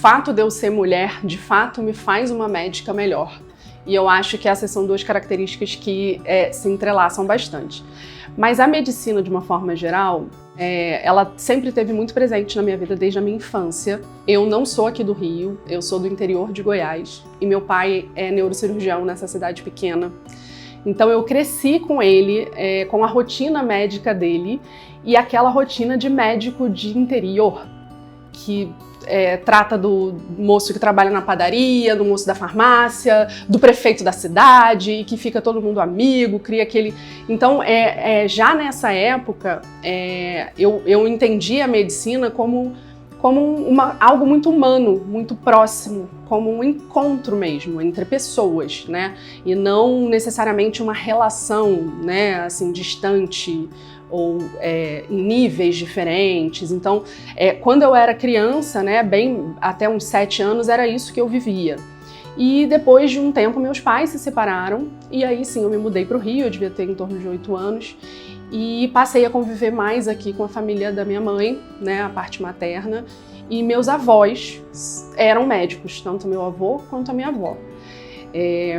fato de eu ser mulher, de fato, me faz uma médica melhor. E eu acho que essas são duas características que se entrelaçam bastante. Mas a medicina, de uma forma geral, ela sempre esteve muito presente na minha vida desde a minha infância. Eu não sou aqui do Rio, eu sou do interior de Goiás. E meu pai é neurocirurgião nessa cidade pequena. Então eu cresci com ele, com a rotina médica dele e aquela rotina de médico de interior, que trata do moço que trabalha na padaria, do moço da farmácia, do prefeito da cidade, e que fica todo mundo amigo, cria aquele... Então, já nessa época, eu entendi a medicina como algo muito humano, muito próximo, como um encontro mesmo entre pessoas, né? E não necessariamente uma relação, né, assim, distante, ou em níveis diferentes. Então, quando eu era criança, né, bem até uns 7 anos, era isso que eu vivia. E depois de um tempo, meus pais se separaram, e aí sim, eu me mudei para o Rio, eu devia ter em torno de 8 anos, e passei a conviver mais aqui com a família da minha mãe, né, a parte materna, e meus avós eram médicos, tanto meu avô quanto a minha avó.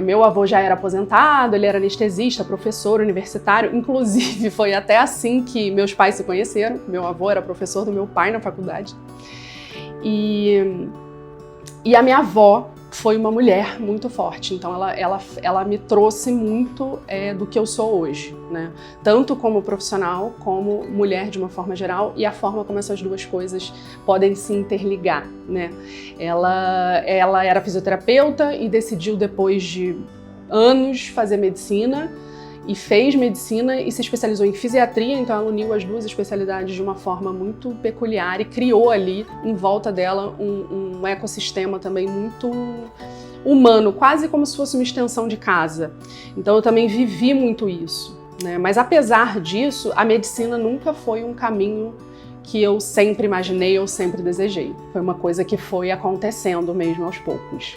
Meu avô já era aposentado, ele era anestesista, professor universitário, inclusive foi até assim que meus pais se conheceram. Meu avô era professor do meu pai na faculdade. E a minha avó foi uma mulher muito forte, então ela me trouxe muito do que eu sou hoje, né? Tanto como profissional, como mulher de uma forma geral, e a forma como essas duas coisas podem se interligar, né? Ela era fisioterapeuta e decidiu, depois de anos, fazer medicina, e fez medicina e se especializou em fisiatria, então ela uniu as duas especialidades de uma forma muito peculiar e criou ali, em volta dela, um ecossistema também muito humano, quase como se fosse uma extensão de casa. Então eu também vivi muito isso, né? Mas apesar disso, a medicina nunca foi um caminho que eu sempre imaginei ou sempre desejei. Foi uma coisa que foi acontecendo mesmo aos poucos.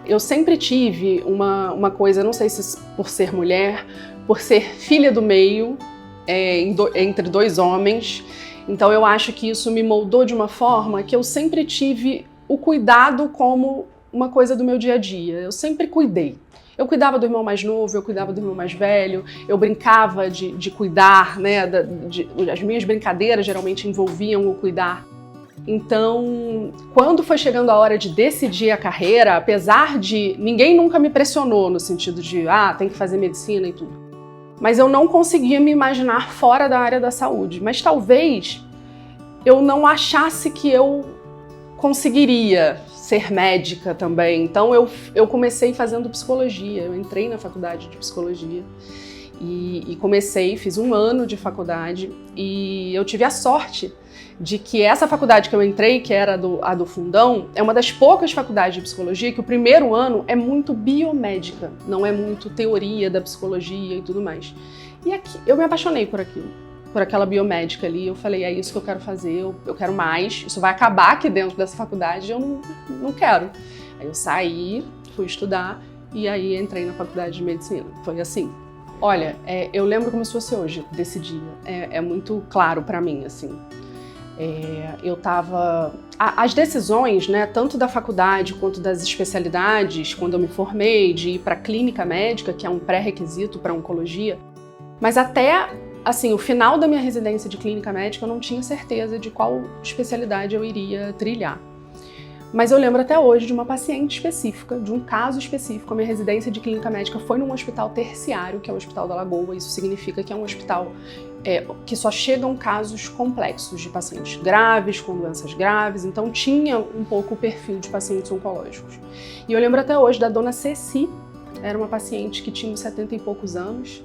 Eu sempre tive uma coisa, não sei se por ser mulher, por ser filha do meio, entre 2 homens, então eu acho que isso me moldou de uma forma que eu sempre tive o cuidado como uma coisa do meu dia a dia. Eu sempre cuidei. Eu cuidava do irmão mais novo, eu cuidava do irmão mais velho, eu brincava de cuidar, né? As minhas brincadeiras geralmente envolviam o cuidar. Então, quando foi chegando a hora de decidir a carreira, apesar de... Ninguém nunca me pressionou no sentido de, tem que fazer medicina e tudo. Mas eu não conseguia me imaginar fora da área da saúde. Mas talvez eu não achasse que eu conseguiria ser médica também. Então eu comecei fazendo psicologia, eu entrei na faculdade de psicologia e fiz 1 ano de faculdade, e eu tive a sorte de que essa faculdade que eu entrei, que era a do Fundão, é uma das poucas faculdades de psicologia que o primeiro ano é muito biomédica, não é muito teoria da psicologia e tudo mais. E aqui eu me apaixonei por aquilo, por aquela biomédica ali. Eu falei, é isso que eu quero fazer, eu quero mais, isso vai acabar aqui dentro dessa faculdade, eu não quero. Aí eu saí, fui estudar e aí entrei na faculdade de medicina. Foi assim. Olha, eu lembro como se fosse hoje, desse dia. É muito claro pra mim, assim. Eu tava... As decisões, né, tanto da faculdade quanto das especialidades, quando eu me formei, de ir para clínica médica, que é um pré-requisito para oncologia, mas até assim, o final da minha residência de clínica médica eu não tinha certeza de qual especialidade eu iria trilhar. Mas eu lembro até hoje de uma paciente específica, de um caso específico. A minha residência de clínica médica foi num hospital terciário, que é o Hospital da Lagoa. Isso significa que é um hospital que só chegam casos complexos de pacientes graves, com doenças graves. Então tinha um pouco o perfil de pacientes oncológicos. E eu lembro até hoje da dona Ceci, era uma paciente que tinha uns 70 e poucos anos.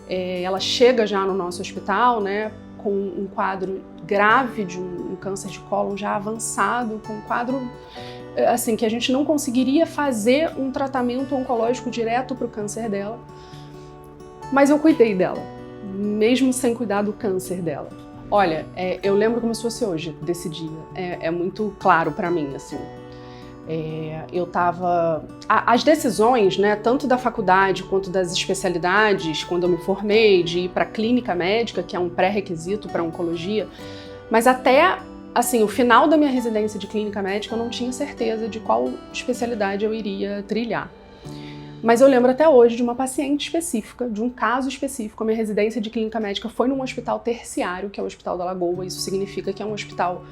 Ela chega já no nosso hospital, né, com um quadro grave de um câncer de cólon já avançado, com um quadro assim, que a gente não conseguiria fazer um tratamento oncológico direto para o câncer dela. Mas eu cuidei dela, mesmo sem cuidar do câncer dela. Olha, eu lembro como se fosse hoje, desse dia. É muito claro para mim, assim. Eu tava... As decisões, né, tanto da faculdade quanto das especialidades, quando eu me formei, de ir para clínica médica, que é um pré-requisito para oncologia, mas até assim, o final da minha residência de clínica médica eu não tinha certeza de qual especialidade eu iria trilhar. Mas eu lembro até hoje de uma paciente específica, de um caso específico. A minha residência de clínica médica foi num hospital terciário, que é o Hospital da Lagoa. Isso significa que é um hospital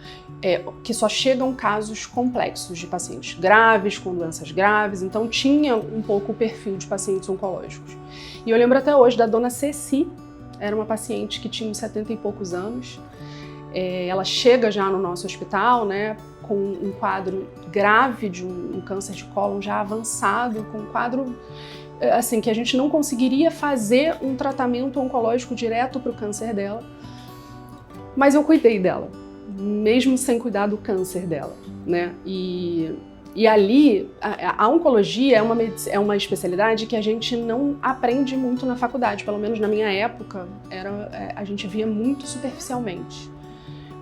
que só chegam casos complexos de pacientes graves, com doenças graves. Então tinha um pouco o perfil de pacientes oncológicos. E eu lembro até hoje da dona Ceci, era uma paciente que tinha uns 70 e poucos anos. Ela chega já no nosso hospital, né, com um quadro grave de um câncer de cólon já avançado, com um quadro assim, que a gente não conseguiria fazer um tratamento oncológico direto para o câncer dela, mas eu cuidei dela, mesmo sem cuidar do câncer dela, né? E ali, a oncologia é uma especialidade que a gente não aprende muito na faculdade, pelo menos na minha época, a gente via muito superficialmente.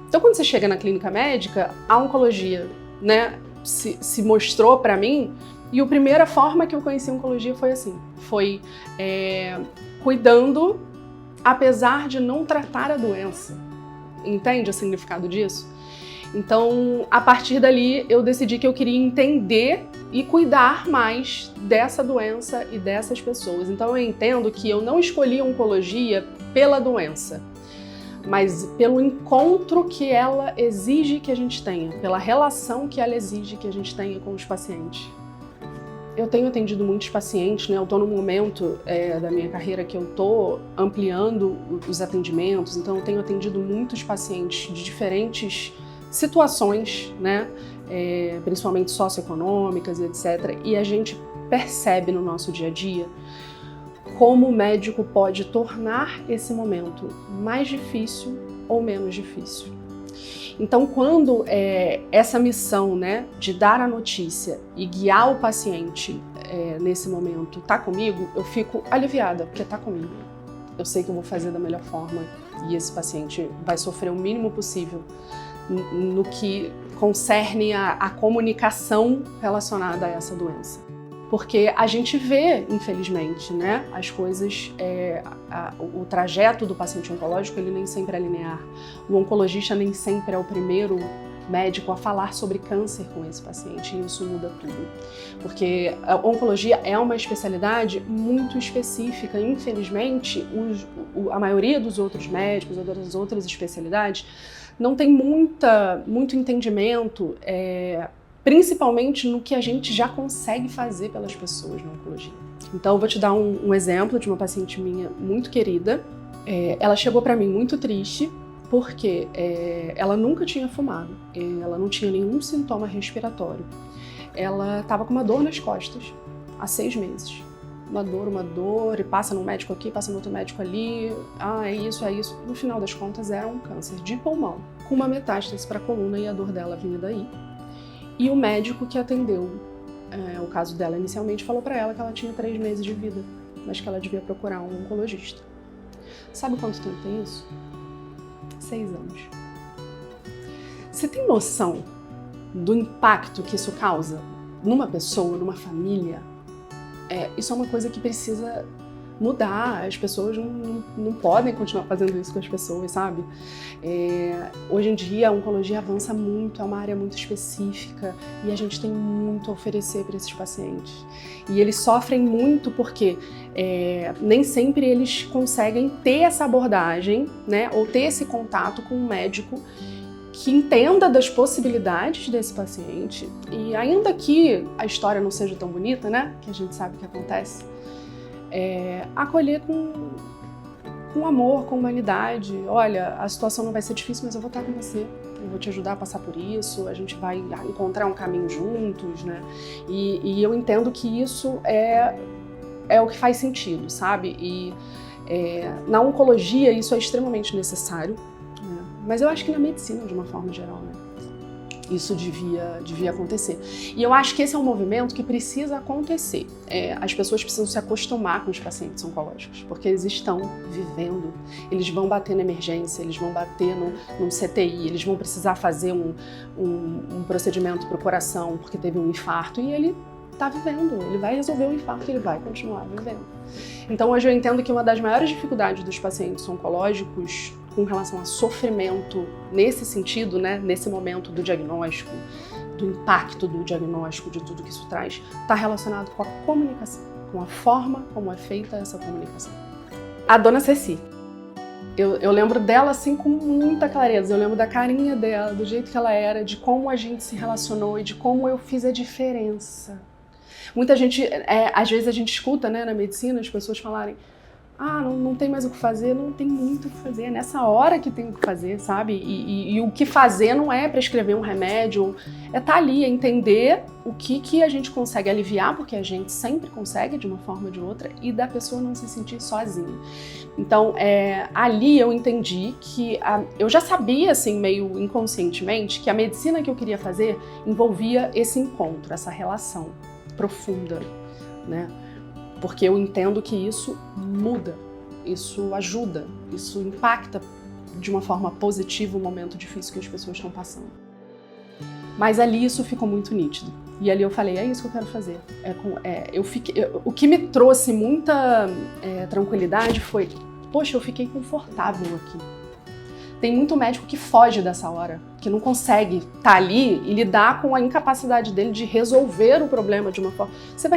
Então, quando você chega na clínica médica, a oncologia, né, se mostrou para mim, e a primeira forma que eu conheci a oncologia foi assim, cuidando, apesar de não tratar a doença. Entende o significado disso? Então, a partir dali, eu decidi que eu queria entender e cuidar mais dessa doença e dessas pessoas. Então, eu entendo que eu não escolhi a oncologia pela doença, mas pelo encontro que ela exige que a gente tenha, pela relação que ela exige que a gente tenha com os pacientes. Eu tenho atendido muitos pacientes, né? Eu estou num momento da minha carreira que eu estou ampliando os atendimentos, então eu tenho atendido muitos pacientes de diferentes situações, né? Principalmente socioeconômicas, etc. E a gente percebe no nosso dia a dia como o médico pode tornar esse momento mais difícil ou menos difícil. Então, quando essa missão, né, de dar a notícia e guiar o paciente nesse momento está comigo, eu fico aliviada, porque está comigo. Eu sei que eu vou fazer da melhor forma e esse paciente vai sofrer o mínimo possível no que concerne a comunicação relacionada a essa doença. Porque a gente vê, infelizmente, né, as coisas, o trajeto do paciente oncológico, ele nem sempre é linear. O oncologista nem sempre é o primeiro médico a falar sobre câncer com esse paciente, e isso muda tudo. Porque a oncologia é uma especialidade muito específica. Infelizmente, a maioria dos outros médicos ou das outras especialidades não tem muito entendimento, principalmente no que a gente já consegue fazer pelas pessoas na oncologia. Então, eu vou te dar um exemplo de uma paciente minha muito querida. Ela chegou para mim muito triste, porque ela nunca tinha fumado, ela não tinha nenhum sintoma respiratório. Ela estava com uma dor nas costas há 6 meses. Uma dor, e passa num médico aqui, passa no outro médico ali, é isso. No final das contas, era um câncer de pulmão, com uma metástase para a coluna, e a dor dela vinha daí. E o médico que atendeu o caso dela inicialmente falou para ela que ela tinha 3 meses de vida, mas que ela devia procurar um oncologista. Sabe quanto tempo tem isso? 6 anos. Você tem noção do impacto que isso causa numa pessoa, numa família? Isso é uma coisa que precisa mudar. As pessoas não podem continuar fazendo isso com as pessoas, sabe? Hoje em dia a oncologia avança muito, é uma área muito específica e a gente tem muito a oferecer para esses pacientes. E eles sofrem muito porque nem sempre eles conseguem ter essa abordagem, né, ou ter esse contato com um médico que entenda das possibilidades desse paciente. E ainda que a história não seja tão bonita, né, que a gente sabe que acontece, acolher com amor, com humanidade. Olha, a situação não vai ser difícil, mas eu vou estar com você. Eu vou te ajudar a passar por isso, a gente vai encontrar um caminho juntos, né? E eu entendo que isso é o que faz sentido, sabe? E na oncologia isso é extremamente necessário, né? Mas eu acho que na medicina, de uma forma geral, né, isso devia acontecer. E eu acho que esse é um movimento que precisa acontecer. As pessoas precisam se acostumar com os pacientes oncológicos, porque eles estão vivendo, eles vão bater na emergência, eles vão bater num CTI, eles vão precisar fazer um procedimento para o coração porque teve um infarto, e ele está vivendo, ele vai resolver o infarto, ele vai continuar vivendo. Então hoje eu entendo que uma das maiores dificuldades dos pacientes oncológicos com relação a sofrimento nesse sentido, né, nesse momento do diagnóstico, do impacto do diagnóstico, de tudo que isso traz, está relacionado com a comunicação, com a forma como é feita essa comunicação. A dona Ceci, eu lembro dela assim com muita clareza, eu lembro da carinha dela, do jeito que ela era, de como a gente se relacionou e de como eu fiz a diferença. Muita gente, às vezes a gente escuta, né, na medicina, as pessoas falarem: ah, não tem mais o que fazer. Não tem muito o que fazer, é nessa hora que tem o que fazer, sabe? E o que fazer não é prescrever um remédio, é estar ali, é entender o que a gente consegue aliviar, porque a gente sempre consegue de uma forma ou de outra, e da pessoa não se sentir sozinha. Então, ali eu entendi que, eu já sabia, assim, meio inconscientemente, que a medicina que eu queria fazer envolvia esse encontro, essa relação profunda, né? Porque eu entendo que isso muda, isso ajuda, isso impacta de uma forma positiva o momento difícil que as pessoas estão passando. Mas ali isso ficou muito nítido. E ali eu falei, é isso que eu quero fazer. O que me trouxe muita tranquilidade foi, poxa, eu fiquei confortável aqui. Tem muito médico que foge dessa hora, que não consegue estar ali e lidar com a incapacidade dele de resolver o problema de uma forma. Você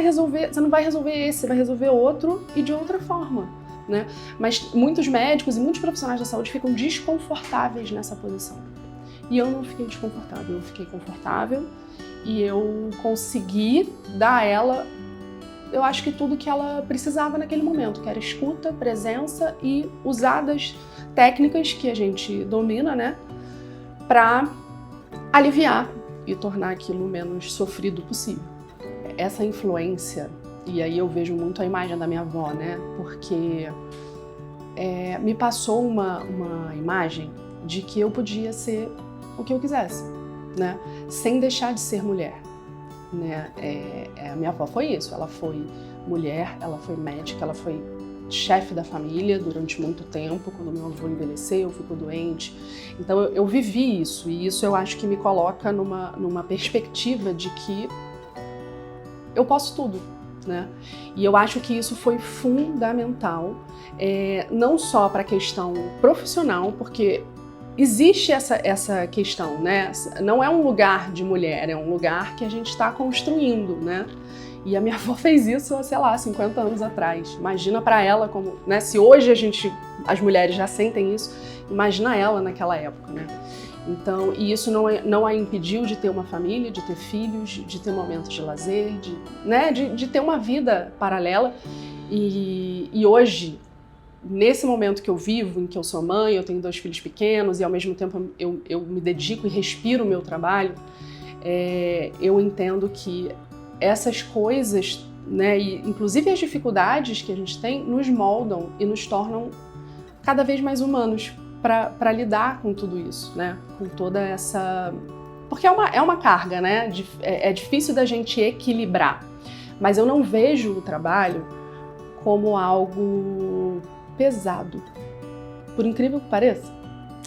não vai resolver esse, você vai resolver outro e de outra forma, né? Mas muitos médicos e muitos profissionais da saúde ficam desconfortáveis nessa posição. E eu não fiquei desconfortável, eu fiquei confortável e eu consegui dar a ela, eu acho que tudo que ela precisava naquele momento, que era escuta, presença e usadas técnicas que a gente domina, né, para aliviar e tornar aquilo o menos sofrido possível. Essa influência, e aí eu vejo muito a imagem da minha avó, né, porque me passou uma imagem de que eu podia ser o que eu quisesse, né, sem deixar de ser mulher, né. A minha avó foi isso, ela foi mulher, ela foi médica, ela foi chefe da família durante muito tempo. Quando meu avô envelheceu, ficou doente. Então eu vivi isso, e isso eu acho que me coloca numa perspectiva de que eu posso tudo, né? E eu acho que isso foi fundamental, não só para a questão profissional, porque existe essa questão, né? Não é um lugar de mulher, é um lugar que a gente está construindo, né? E a minha avó fez isso, sei lá, 50 anos atrás. Imagina para ela como, né? Se hoje as mulheres já sentem isso, imagina ela naquela época, né? Então, e isso não a impediu de ter uma família, de ter filhos, de ter momentos de lazer, de ter uma vida paralela. E hoje, nesse momento que eu vivo, em que eu sou mãe, eu tenho 2 filhos pequenos e ao mesmo tempo eu me dedico e respiro o meu trabalho, eu entendo que essas coisas, né, e inclusive as dificuldades que a gente tem, nos moldam e nos tornam cada vez mais humanos para lidar com tudo isso, né, com toda essa... Porque é uma carga, né, é difícil da gente equilibrar, mas eu não vejo o trabalho como algo pesado, por incrível que pareça.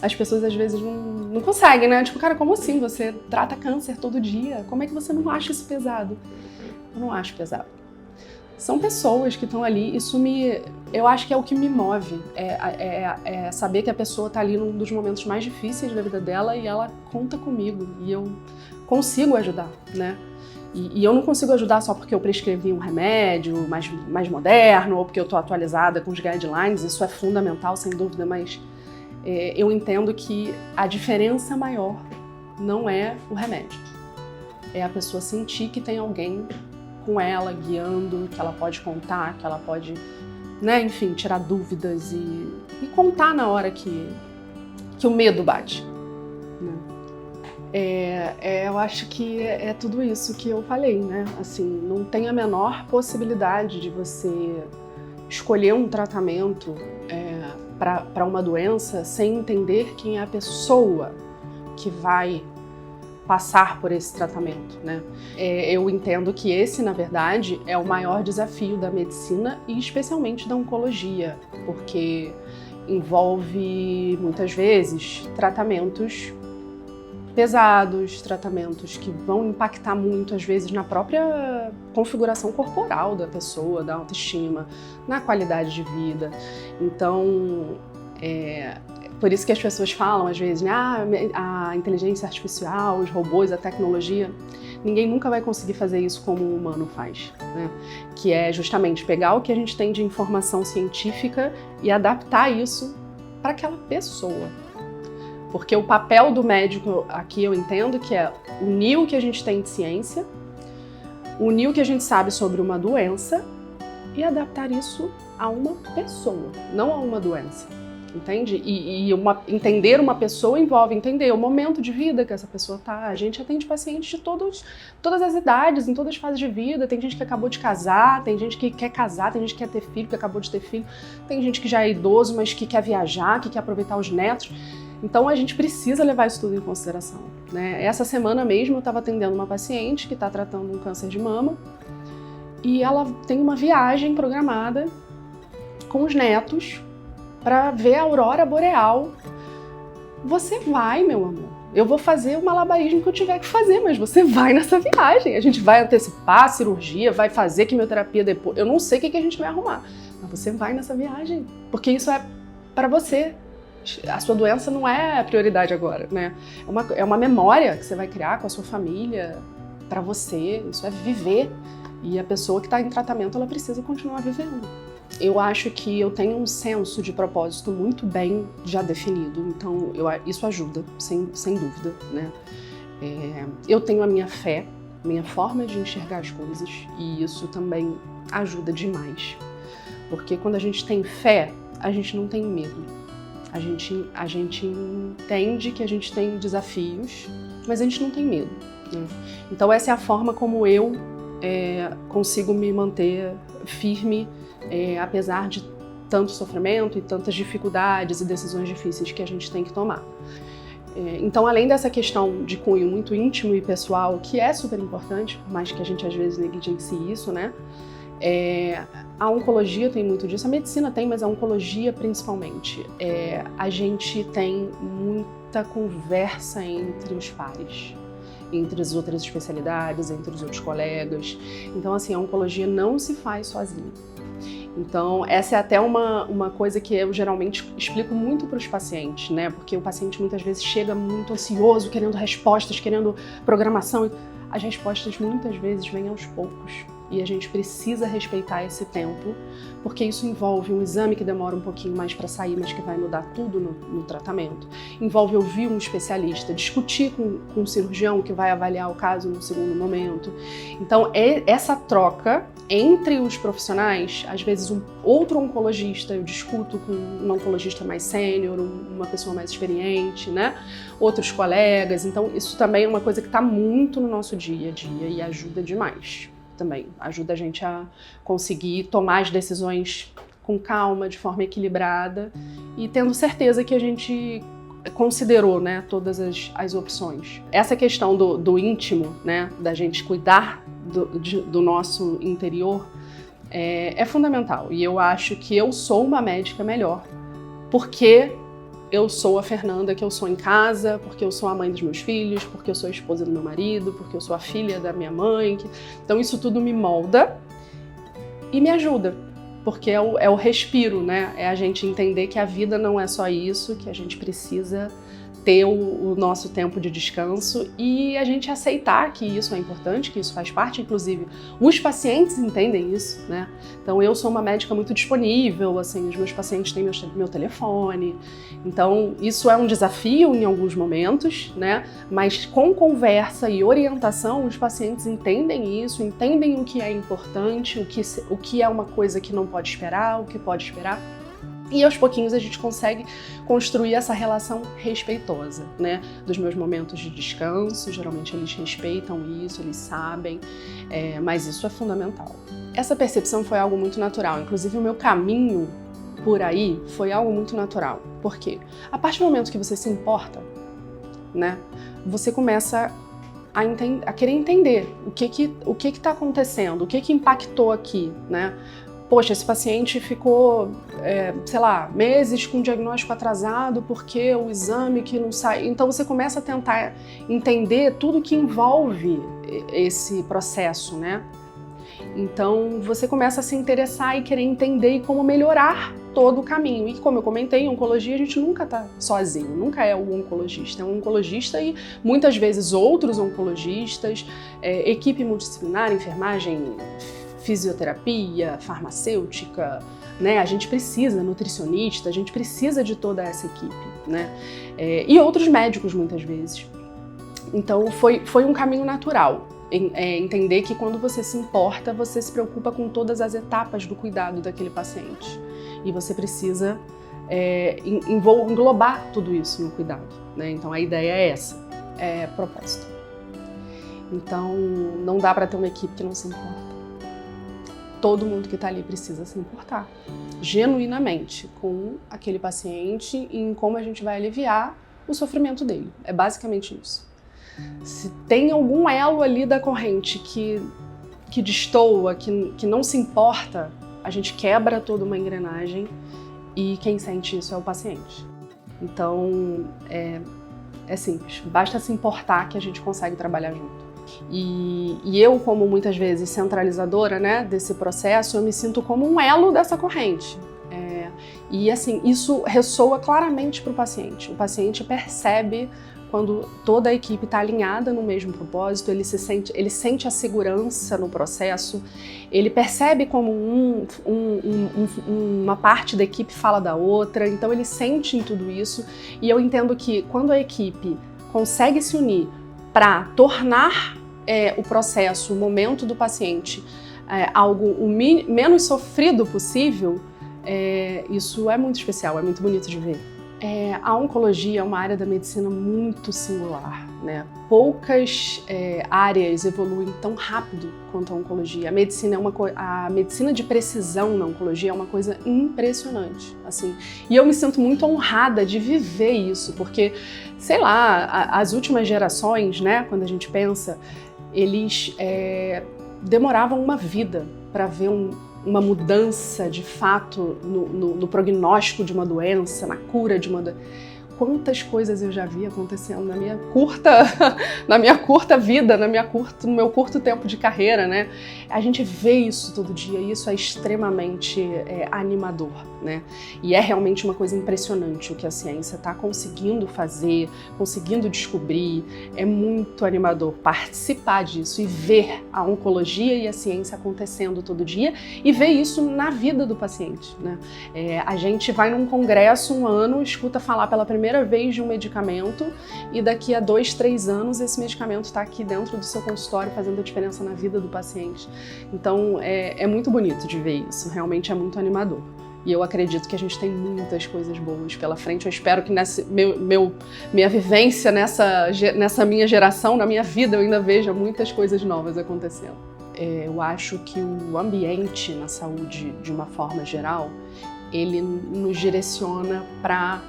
As pessoas às vezes não conseguem, né? Tipo, cara, como assim? Você trata câncer todo dia? Como é que você não acha isso pesado? Eu não acho pesado. São pessoas que estão ali, eu acho que é o que me move, é saber que a pessoa está ali num dos momentos mais difíceis da vida dela e ela conta comigo e eu consigo ajudar, né? E eu não consigo ajudar só porque eu prescrevi um remédio mais moderno ou porque eu estou atualizada com os guidelines, isso é fundamental, sem dúvida, mas eu entendo que a diferença maior não é o remédio. É a pessoa sentir que tem alguém com ela, guiando, que ela pode contar, que ela pode, né, enfim, tirar dúvidas e contar na hora que o medo bate, né? Eu acho que é tudo isso que eu falei, né? Assim, não tem a menor possibilidade de você escolher um tratamento para uma doença sem entender quem é a pessoa que vai passar por esse tratamento, né? Eu entendo que esse, na verdade, é o maior desafio da medicina e especialmente da oncologia, porque envolve, muitas vezes, tratamentos pesados, tratamentos que vão impactar muito, às vezes, na própria configuração corporal da pessoa, da autoestima, na qualidade de vida. Então, Por isso que as pessoas falam, às vezes, né, a inteligência artificial, os robôs, a tecnologia, ninguém nunca vai conseguir fazer isso como o humano faz, né? Que é justamente pegar o que a gente tem de informação científica e adaptar isso para aquela pessoa. Porque o papel do médico aqui eu entendo que é unir o que a gente tem de ciência, unir o que a gente sabe sobre uma doença e adaptar isso a uma pessoa, não a uma doença. Entende? Entender uma pessoa envolve entender o momento de vida que essa pessoa está. A gente atende pacientes de todas as idades, em todas as fases de vida. Tem gente que acabou de casar, tem gente que quer casar, tem gente que quer ter filho, que acabou de ter filho. Tem gente que já é idoso, mas que quer viajar, que quer aproveitar os netos. Então a gente precisa levar isso tudo em consideração, né? Essa semana mesmo eu estava atendendo uma paciente que está tratando um câncer de mama e ela tem uma viagem programada com os netos para ver a aurora boreal. Você vai, meu amor. Eu vou fazer o malabarismo que eu tiver que fazer, mas você vai nessa viagem. A gente vai antecipar a cirurgia, vai fazer quimioterapia depois. Eu não sei o que a gente vai arrumar, mas você vai nessa viagem, porque isso é para você. A sua doença não é a prioridade agora, né? É uma memória que você vai criar com a sua família, para você. Isso é viver. E a pessoa que está em tratamento, ela precisa continuar vivendo. Eu acho que eu tenho um senso de propósito muito bem já definido, então isso ajuda, sem dúvida, né? Eu tenho a minha fé, minha forma de enxergar as coisas, e isso também ajuda demais. Porque quando a gente tem fé, a gente não tem medo. A gente entende que a gente tem desafios, mas a gente não tem medo, né? Então essa é a forma como eu consigo me manter firme, apesar de tanto sofrimento e tantas dificuldades e decisões difíceis que a gente tem que tomar. Então, além dessa questão de cunho muito íntimo e pessoal, que é super importante, por mais que a gente às vezes negligencie isso, né? A oncologia tem muito disso, a medicina tem, mas a oncologia principalmente. A gente tem muita conversa entre os pares, entre as outras especialidades, entre os outros colegas. Então, assim, a oncologia não se faz sozinha. Então, essa é até uma coisa que eu geralmente explico muito para os pacientes, né? Porque o paciente muitas vezes chega muito ansioso, querendo respostas, querendo programação. As respostas muitas vezes vêm aos poucos. E a gente precisa respeitar esse tempo, porque isso envolve um exame que demora um pouquinho mais para sair, mas que vai mudar tudo no tratamento. Envolve ouvir um especialista, discutir com um cirurgião que vai avaliar o caso no segundo momento. Então, essa troca entre os profissionais, às vezes um outro oncologista, eu discuto com um oncologista mais sênior, uma pessoa mais experiente, né? Outros colegas. Então, isso também é uma coisa que está muito no nosso dia a dia e ajuda demais. Também ajuda a gente a conseguir tomar as decisões com calma, de forma equilibrada e tendo certeza que a gente considerou, né, todas as opções. Essa questão do íntimo, né, da gente cuidar do nosso interior é fundamental. E eu acho que eu sou uma médica melhor porque eu sou a Fernanda que eu sou em casa, porque eu sou a mãe dos meus filhos, porque eu sou a esposa do meu marido, porque eu sou a filha da minha mãe. Então isso tudo me molda e me ajuda, porque é o respiro, né? É a gente entender que a vida não é só isso, que a gente precisa ter o nosso tempo de descanso e a gente aceitar que isso é importante, que isso faz parte, inclusive os pacientes entendem isso, né? Então eu sou uma médica muito disponível, assim, os meus pacientes têm meu telefone, então isso é um desafio em alguns momentos, né? Mas com conversa e orientação os pacientes entendem isso, entendem o que é importante, o que é uma coisa que não pode esperar, o que pode esperar. E aos pouquinhos a gente consegue construir essa relação respeitosa, né? Dos meus momentos de descanso, geralmente eles respeitam isso, eles sabem, mas isso é fundamental. Essa percepção foi algo muito natural, inclusive o meu caminho por aí foi algo muito natural. Por quê? A partir do momento que você se importa, né? Você começa a querer entender o que está acontecendo, o que impactou aqui, né? Poxa, esse paciente ficou, sei lá, meses com o diagnóstico atrasado porque o exame que não sai. Então você começa a tentar entender tudo que envolve esse processo, né? Então você começa a se interessar e querer entender como melhorar todo o caminho. E como eu comentei, em oncologia a gente nunca está sozinho, nunca é o oncologista. É um oncologista e muitas vezes outros oncologistas, equipe multidisciplinar, enfermagem, fisioterapia, farmacêutica, né? A gente precisa, nutricionista, a gente precisa de toda essa equipe, né? E outros médicos muitas vezes. Então foi um caminho natural. Entender que quando você se importa, você se preocupa com todas as etapas do cuidado daquele paciente. E você precisa englobar tudo isso no cuidado, né? Então a ideia é essa, é propósito. Então não dá para ter uma equipe que não se importa. Todo mundo que está ali precisa se importar, genuinamente, com aquele paciente e em como a gente vai aliviar o sofrimento dele. É basicamente isso. Se tem algum elo ali da corrente que destoa, que não se importa, a gente quebra toda uma engrenagem e quem sente isso é o paciente. Então, é simples, basta se importar que a gente consegue trabalhar junto. E eu, como muitas vezes centralizadora, né, desse processo, eu me sinto como um elo dessa corrente. E assim, isso ressoa claramente para o paciente. O paciente percebe quando toda a equipe está alinhada no mesmo propósito, ele sente a segurança no processo, ele percebe como uma parte da equipe fala da outra, então ele sente em tudo isso. E eu entendo que quando a equipe consegue se unir para tornar o processo, o momento do paciente, algo o menos sofrido possível, isso é muito especial, é muito bonito de ver. A oncologia é uma área da medicina muito singular, né? Poucas áreas evoluem tão rápido quanto a oncologia. A medicina de precisão na oncologia é uma coisa impressionante, assim. E eu me sinto muito honrada de viver isso, porque, sei lá, as últimas gerações, né, quando a gente pensa, eles demoravam uma vida para ver uma mudança de fato no prognóstico de uma doença, na cura de uma doença. Quantas coisas eu já vi acontecendo na minha curta vida, no meu curto tempo de carreira, né? A gente vê isso todo dia e isso é extremamente animador, né? E é realmente uma coisa impressionante o que a ciência está conseguindo fazer, conseguindo descobrir. É muito animador participar disso e ver a oncologia e a ciência acontecendo todo dia e ver isso na vida do paciente, né? A gente vai num congresso um ano, escuta falar pela primeira vez de um medicamento e daqui a 2, 3 anos esse medicamento está aqui dentro do seu consultório fazendo a diferença na vida do paciente. Então é muito bonito de ver isso, realmente é muito animador. E eu acredito que a gente tem muitas coisas boas pela frente. Eu espero que minha vivência nessa minha geração, na minha vida, eu ainda veja muitas coisas novas acontecendo. Eu acho que o ambiente na saúde, de uma forma geral, ele nos direciona para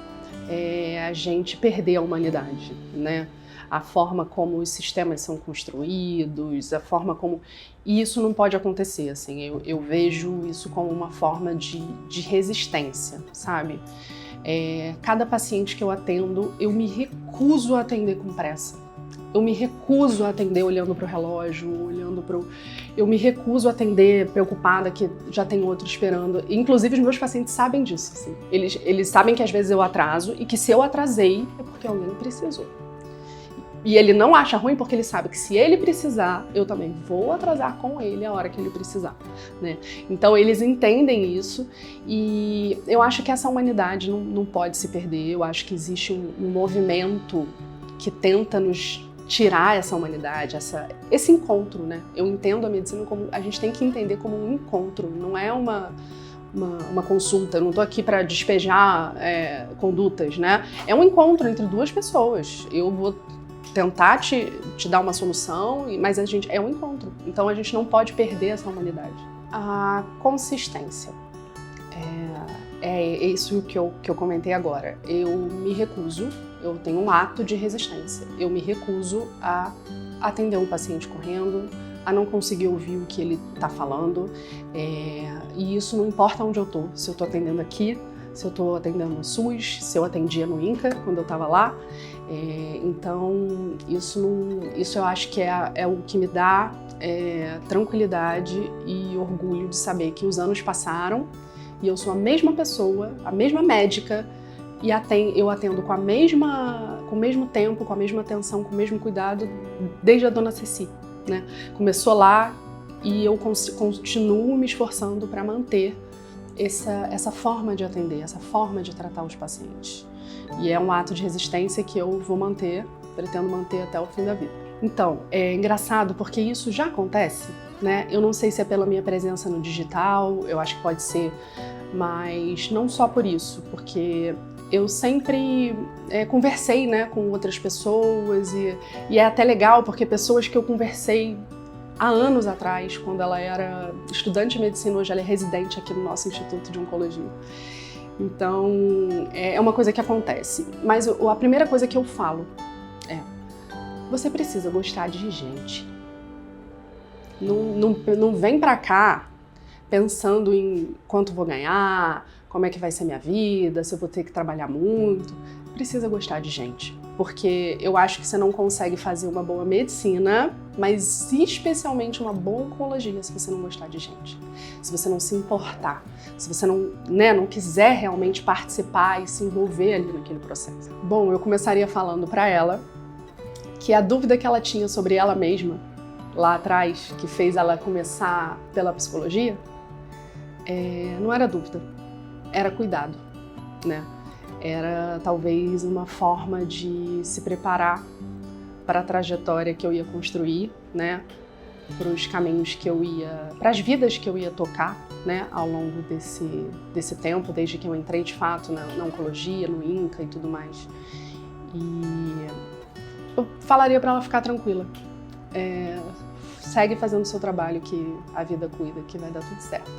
a gente perder a humanidade, né? A forma como os sistemas são construídos, a forma como... E isso não pode acontecer, assim, eu vejo isso como uma forma de resistência, sabe? Cada paciente que eu atendo, eu me recuso a atender com pressa. Eu me recuso a atender olhando para o relógio, eu me recuso a atender preocupada que já tem outro esperando. Inclusive, os meus pacientes sabem disso, assim. Eles sabem que às vezes eu atraso e que se eu atrasei é porque alguém precisou. E ele não acha ruim porque ele sabe que se ele precisar, eu também vou atrasar com ele a hora que ele precisar, né? Então eles entendem isso e eu acho que essa humanidade não pode se perder. Eu acho que existe um movimento que tenta nos tirar essa humanidade, esse encontro, né? Eu entendo a medicina como... A gente tem que entender como um encontro, não é uma consulta, eu não estou aqui para despejar condutas, né? É um encontro entre duas pessoas. Eu vou tentar te dar uma solução, mas é um encontro. Então a gente não pode perder essa humanidade. A consistência. É isso que eu comentei agora. Eu me recuso, eu tenho um ato de resistência. Eu me recuso a atender um paciente correndo, a não conseguir ouvir o que ele está falando. E isso não importa onde eu estou. Se eu estou atendendo aqui se eu estou atendendo no SUS, se eu atendia no INCA quando eu estava lá. Então, isso eu acho que é o que me dá tranquilidade e orgulho de saber que os anos passaram e eu sou a mesma pessoa, a mesma médica, e eu atendo com o mesmo tempo, com a mesma atenção, com o mesmo cuidado desde a dona Ceci, né? Começou lá e eu continuo me esforçando para manter essa forma de atender, essa forma de tratar os pacientes. E é um ato de resistência que eu vou manter, pretendo manter até o fim da vida. Então, é engraçado porque isso já acontece, né? Eu não sei se é pela minha presença no digital, eu acho que pode ser, mas não só por isso, porque eu sempre conversei, né, com outras pessoas e é até legal porque pessoas que eu conversei há anos atrás, quando ela era estudante de medicina, hoje ela é residente aqui no nosso Instituto de Oncologia. Então, é uma coisa que acontece. Mas a primeira coisa que eu falo é: você precisa gostar de gente. Não vem pra cá pensando em quanto vou ganhar, como é que vai ser minha vida, se eu vou ter que trabalhar muito. Precisa gostar de gente, porque eu acho que você não consegue fazer uma boa medicina, mas especialmente uma boa oncologia, se você não gostar de gente, se você não se importar, se você não quiser realmente participar e se envolver ali naquele processo. Bom, eu começaria falando para ela que a dúvida que ela tinha sobre ela mesma, lá atrás, que fez ela começar pela psicologia, não era dúvida, era cuidado, né? Era talvez uma forma de se preparar para a trajetória que eu ia construir, né? Para os caminhos que eu ia, para as vidas que eu ia tocar, né? Ao longo desse tempo, desde que eu entrei de fato na oncologia, no INCA e tudo mais. E eu falaria para ela ficar tranquila. Segue fazendo o seu trabalho que a vida cuida, que vai dar tudo certo.